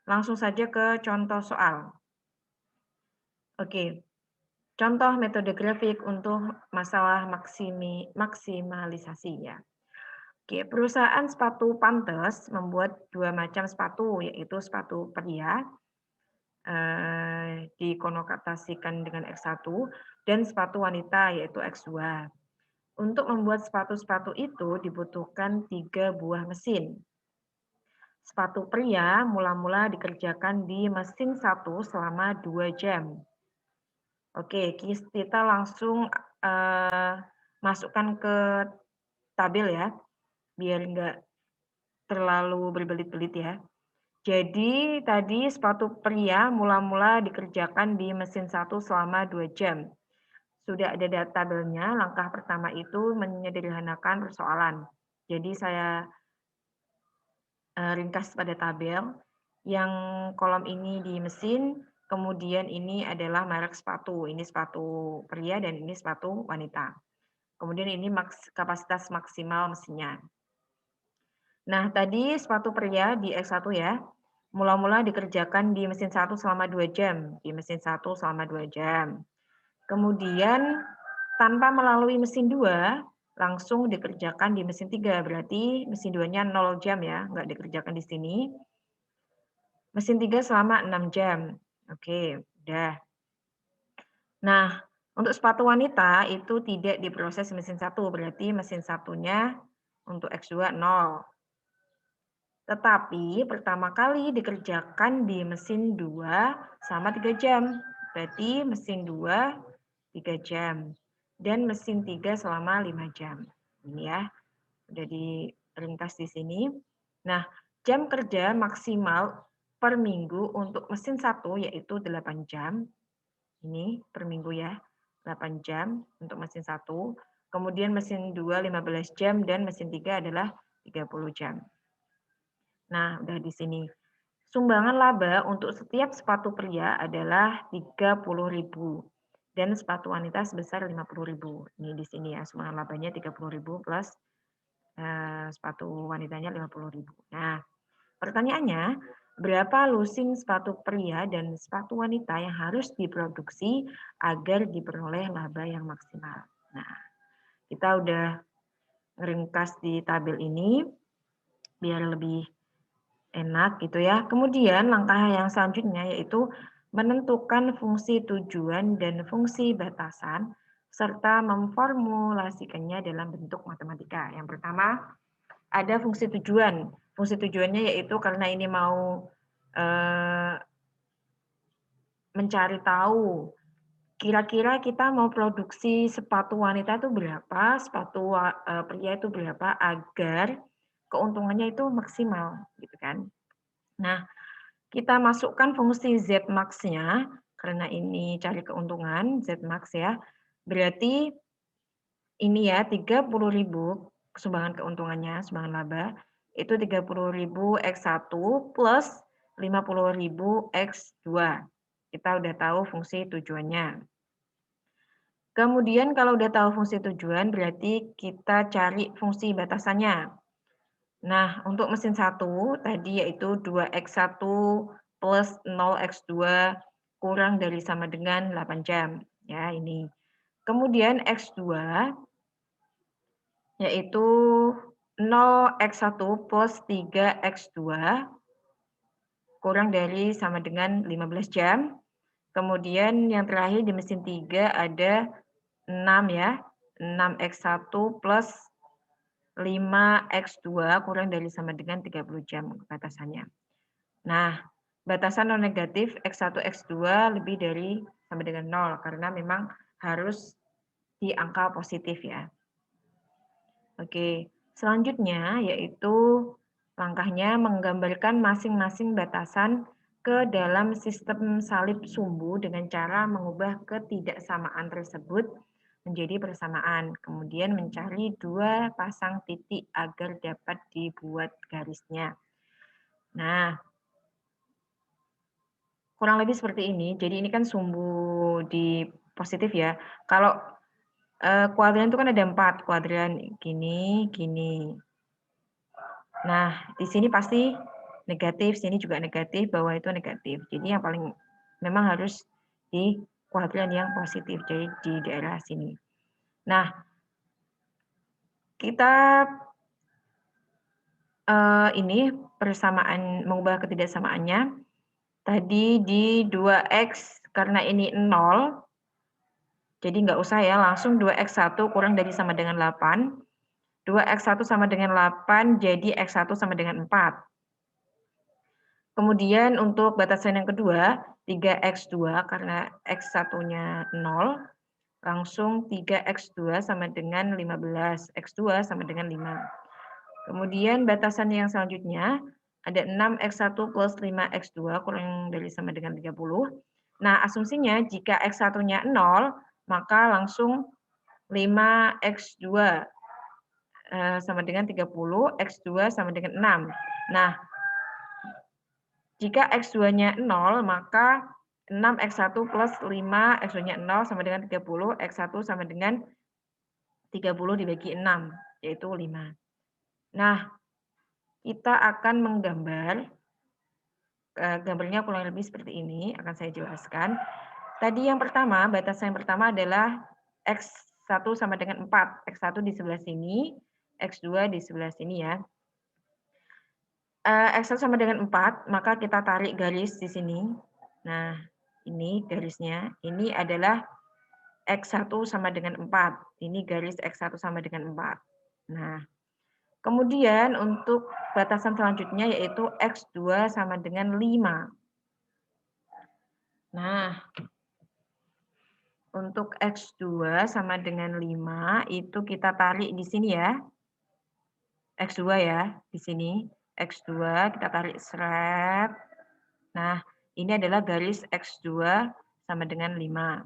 Langsung saja ke contoh soal. Oke, contoh metode grafik untuk masalah maksimalisasi ya. Oke, perusahaan sepatu Pantes membuat 2 macam sepatu, yaitu sepatu pria, dikonotasikan dengan X1 dan sepatu wanita yaitu X2. Untuk membuat sepatu-sepatu itu dibutuhkan 3 buah mesin. Sepatu pria mula-mula dikerjakan di mesin 1 selama 2 jam. Oke, kita langsung, masukkan ke tabel ya, biar enggak terlalu berbelit-belit ya. Jadi tadi sepatu pria mula-mula dikerjakan di mesin 1 selama 2 jam. Sudah ada tabelnya, langkah pertama itu menyederhanakan persoalan. Jadi saya ringkas pada tabel, yang kolom ini di mesin, kemudian ini adalah merek sepatu. Ini sepatu pria dan ini sepatu wanita. Kemudian ini kapasitas maksimal mesinnya. Nah, tadi sepatu pria di X1 ya, mula-mula dikerjakan di mesin 1 selama 2 jam, di mesin 1 selama 2 jam. Kemudian tanpa melalui mesin 2, langsung dikerjakan di mesin 3, berarti mesin 2-nya 0 jam ya, nggak dikerjakan di sini. Mesin 3 selama 6 jam. Oke, udah. Nah, untuk sepatu wanita itu tidak diproses mesin 1, berarti mesin satunya untuk X2 0. Tetapi pertama kali dikerjakan di mesin 2 selama 3 jam. Berarti mesin 2 3 jam dan mesin 3 selama 5 jam. Ini ya, sudah diringkas di sini. Nah, jam kerja maksimal per minggu untuk mesin 1 yaitu 8 jam. Ini per minggu ya, 8 jam untuk mesin 1. Kemudian mesin 2 15 jam dan mesin 3 adalah 30 jam. Nah, udah di sini. Sumbangan laba untuk setiap sepatu pria adalah 30.000 dan sepatu wanita sebesar 50.000. Ini di sini ya, sumbangan labanya 30.000 plus sepatu wanitanya 50.000. Nah, pertanyaannya, berapa lusin sepatu pria dan sepatu wanita yang harus diproduksi agar diperoleh laba yang maksimal? Nah, kita udah ringkas di tabel ini biar lebih enak gitu ya. Kemudian langkah yang selanjutnya yaitu menentukan fungsi tujuan dan fungsi batasan serta memformulasikannya dalam bentuk matematika. Yang pertama, ada fungsi tujuan. Fungsi tujuannya yaitu karena ini mau mencari tahu kira-kira kita mau produksi sepatu wanita itu berapa, sepatu pria itu berapa agar keuntungannya itu maksimal gitu kan. Nah, kita masukkan fungsi Z-max-nya, karena ini cari keuntungan, Z-max ya. Berarti ini ya 30.000 sumbangan keuntungannya, sumbangan laba, itu 30.000 X1 plus 50.000 X2. Kita udah tahu fungsi tujuannya. Kemudian kalau udah tahu fungsi tujuan, berarti kita cari fungsi batasannya. Nah, untuk mesin 1 tadi yaitu 2X1 plus 0X2 kurang dari sama dengan 8 jam. Ya, ini. Kemudian X2 yaitu 0X1 plus 3X2 kurang dari sama dengan 15 jam. Kemudian yang terakhir di mesin 3 ada 6 ya. 6X1 plus 5X2 kurang dari sama dengan 30 jam batasannya. Nah, batasan non negatif X1, X2 lebih dari sama dengan 0 karena memang harus di angka positif ya. Oke, selanjutnya yaitu langkahnya menggambarkan masing-masing batasan ke dalam sistem salib sumbu dengan cara mengubah ketidaksamaan tersebut menjadi persamaan. Kemudian mencari 2 pasang titik agar dapat dibuat garisnya. Nah, kurang lebih seperti ini. Jadi ini kan sumbu di positif ya. Kalau kuadran itu kan ada 4 kuadran, gini, gini. Nah, di sini pasti negatif, sini juga negatif, bawah itu negatif. Jadi yang paling memang harus di kuadran yang positif, jadi di daerah sini. Nah, kita ini persamaan, mengubah ketidaksamaannya. Tadi di 2x, karena ini 0, jadi nggak usah ya, langsung 2x1 kurang dari sama dengan 8. 2x1 sama dengan 8, jadi x1 sama dengan 4. Kemudian untuk batasan yang kedua, 3x2 karena x1-nya 0, langsung 3x2 sama dengan 15, x2 sama dengan 5. Kemudian batasan yang selanjutnya, ada 6x1 plus 5x2 kurang dari sama dengan 30. Nah, asumsinya jika x1-nya 0, maka langsung 5x2 sama dengan 30, x2 sama dengan 6. Nah, jika x2-nya 0, maka 6x1 plus 5, x2-nya 0 sama dengan 30, x1 sama dengan 30 dibagi 6, yaitu 5. Nah, kita akan menggambar, gambarnya kurang lebih seperti ini, akan saya jelaskan. Tadi yang pertama, batasan yang pertama adalah x1 sama dengan 4, x1 di sebelah sini, x2 di sebelah sini ya. X1 sama dengan 4, maka kita tarik garis di sini. Nah, ini garisnya, ini adalah X1 sama dengan 4. Ini garis X1 sama dengan 4. Nah, kemudian untuk batasan selanjutnya yaitu X2 sama dengan 5. Nah, untuk X2 sama dengan 5 itu kita tarik di sini ya. X2 ya, di sini. X2 kita tarik seret. Nah, ini adalah garis X2 sama dengan 5.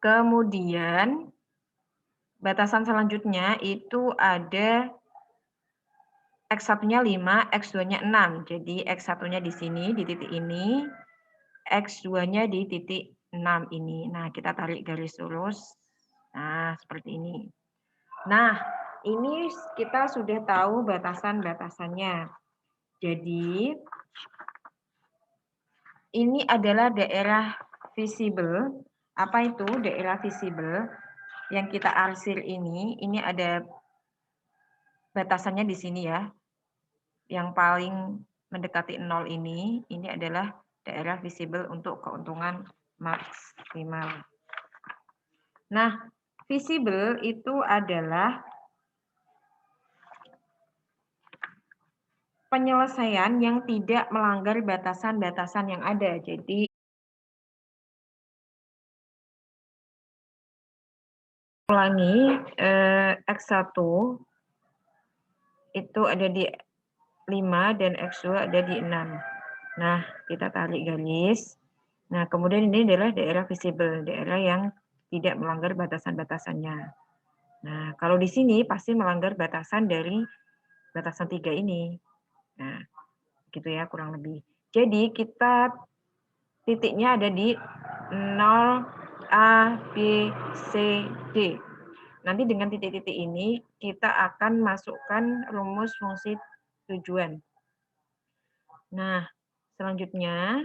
Kemudian batasan selanjutnya itu ada X1-nya 5, X2-nya 6. Jadi X1-nya di sini, di titik ini, X2-nya di titik 6 ini. Nah, kita tarik garis lurus. Nah, seperti ini. Nah, ini kita sudah tahu batasan-batasannya. Jadi, ini adalah daerah visible. Apa itu daerah visible? Yang kita arsir ini ada batasannya di sini ya. Yang paling mendekati 0 ini adalah daerah visible untuk keuntungan maksimal. Nah, visible itu adalah penyelesaian yang tidak melanggar batasan-batasan yang ada. Jadi, ulangi, X1 itu ada di 5 dan X2 ada di 6. Nah, kita tarik garis. Nah, kemudian ini adalah daerah visible, daerah yang tidak melanggar batasan-batasannya. Nah, kalau di sini pasti melanggar batasan dari batasan 3 ini. Nah, gitu ya kurang lebih. Jadi kita titiknya ada di 0, A, B, C, D. Nanti dengan titik-titik ini kita akan masukkan rumus fungsi tujuan. Nah, selanjutnya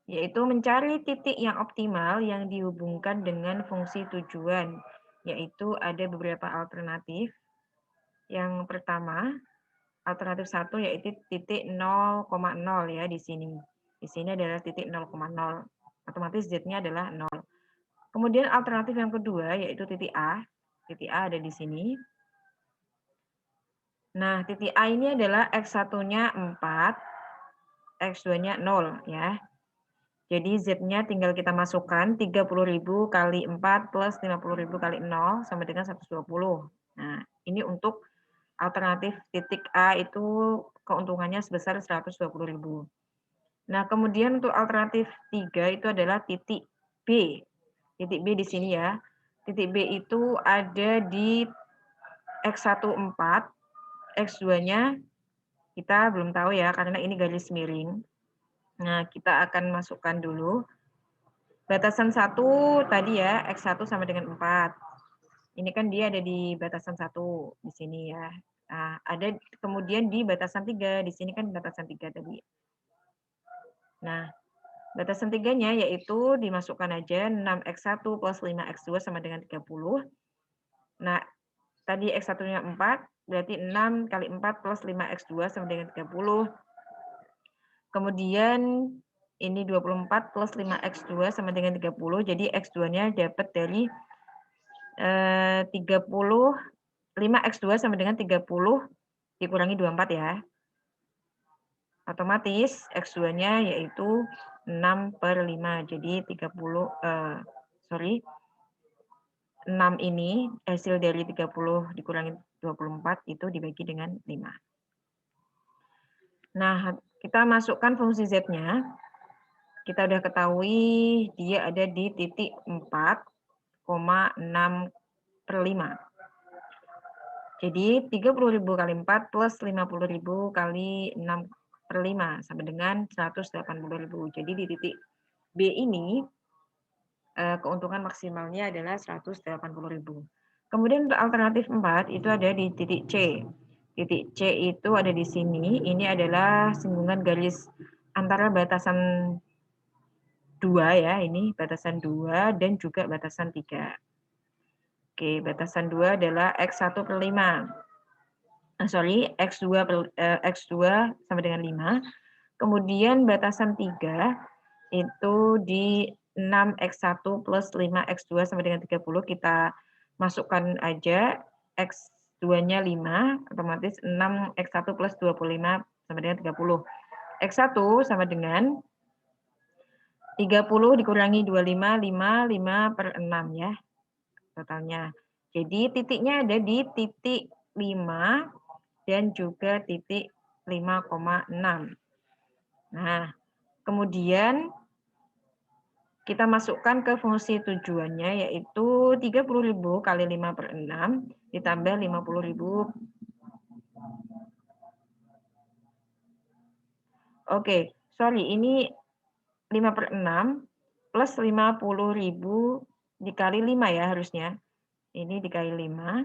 yaitu mencari titik yang optimal yang dihubungkan dengan fungsi tujuan, yaitu ada beberapa alternatif. Yang pertama, alternatif 1 yaitu titik 0,0 ya di sini. Di sini adalah titik 0,0. Otomatis Z-nya adalah 0. Kemudian alternatif yang kedua yaitu titik A. Titik A ada di sini. Nah, titik A ini adalah X1-nya 4, X2-nya 0 ya. Jadi Z-nya tinggal kita masukkan 30.000 kali 4 plus 50.000 kali 0 sama dengan 120. Nah, ini untuk alternatif titik A itu keuntungannya sebesar 120.000. Nah, kemudian untuk alternatif 3 itu adalah titik B. Titik B di sini ya. Titik B itu ada di X1 4, X2-nya kita belum tahu ya karena ini garis miring. Nah, kita akan masukkan dulu. Batasan 1 tadi ya, X1 sama dengan 4. Ini kan dia ada di batasan 1 di sini ya. Kita Nah, ada kemudian di batasan 3, di sini kan batasan 3 tadi. Nah, batasan 3-nya yaitu dimasukkan aja 6x1 plus 5x2 sama dengan 30. Nah, tadi x1-nya 4, berarti 6 kali 4 plus 5x2 sama dengan 30. Kemudian ini 24 plus 5x2 sama dengan 30, jadi x2-nya dapat dari 30, 5x2 sama dengan 30 dikurangi 24 ya. Otomatis x2-nya yaitu 6/5, jadi 6 ini hasil dari 30 dikurangi 24 itu dibagi dengan 5. Nah, kita masukkan fungsi z-nya. Kita udah ketahui dia ada di titik 4,6/5. Jadi 30.000 kali 4 plus 50.000 kali 6/5 sama dengan 180.000. Jadi di titik B ini keuntungan maksimalnya adalah 180.000. Kemudian untuk alternatif 4 itu ada di titik C. Titik C itu ada di sini. Ini adalah singgungan garis antara batasan 2 ya, ini batasan 2 dan juga batasan 3. Oke, batasan 2 adalah X1/5. X2 sama dengan 5. Kemudian batasan 3 itu di 6x1 plus 5x2 sama dengan 30. Kita masukkan aja x2-nya 5, otomatis 6x1 plus 25 sama dengan 30. X1 sama dengan 30 dikurangi 25, 5/6 ya totalnya. Jadi titiknya ada di titik 5 dan juga titik 5,6. Nah, kemudian kita masukkan ke fungsi tujuannya yaitu 30.000 kali 5/6 ditambah 50.000. Oke, sorry ini 5/6 plus 50.000 dikali 5 ya harusnya. Ini dikali 5.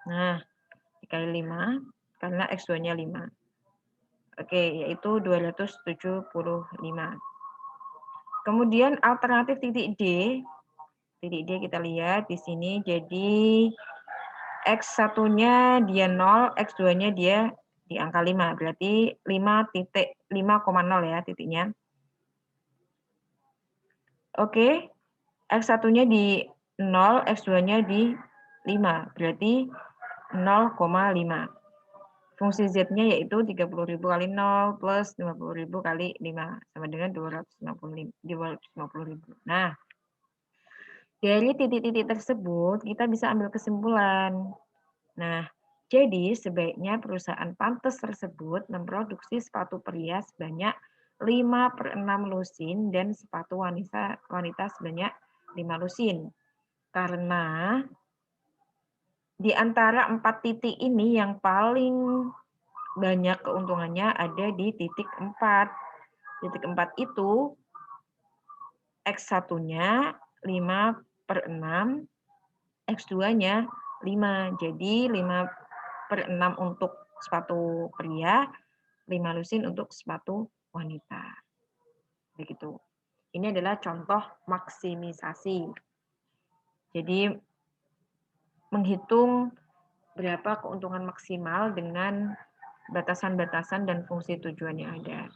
Nah, dikali 5 karena X2-nya 5. Oke, yaitu 275. Kemudian alternatif titik D. Titik D kita lihat di sini jadi X1-nya dia 0, X2-nya dia di angka 5. Berarti 5,0 ya titiknya. Oke, X1-nya di 0, X2-nya di 5. Berarti 0,5. Fungsi Z-nya yaitu 30.000 kali 0 plus 50.000 kali 5 sama dengan 250.000. Nah, dari titik-titik tersebut kita bisa ambil kesimpulan. Nah, jadi sebaiknya perusahaan pantes tersebut memproduksi sepatu pria sebanyak 5/6 lusin dan sepatu wanita sebanyak 5 lusin. Karena di antara 4 titik ini yang paling banyak keuntungannya ada di titik 4. Titik 4 itu X1-nya 5/6, X2-nya 5. Jadi 5/6 untuk sepatu pria, 5 lusin untuk sepatu wanita. Begitu. Ini adalah contoh maksimisasi. Jadi menghitung berapa keuntungan maksimal dengan batasan-batasan dan fungsi tujuan yang ada.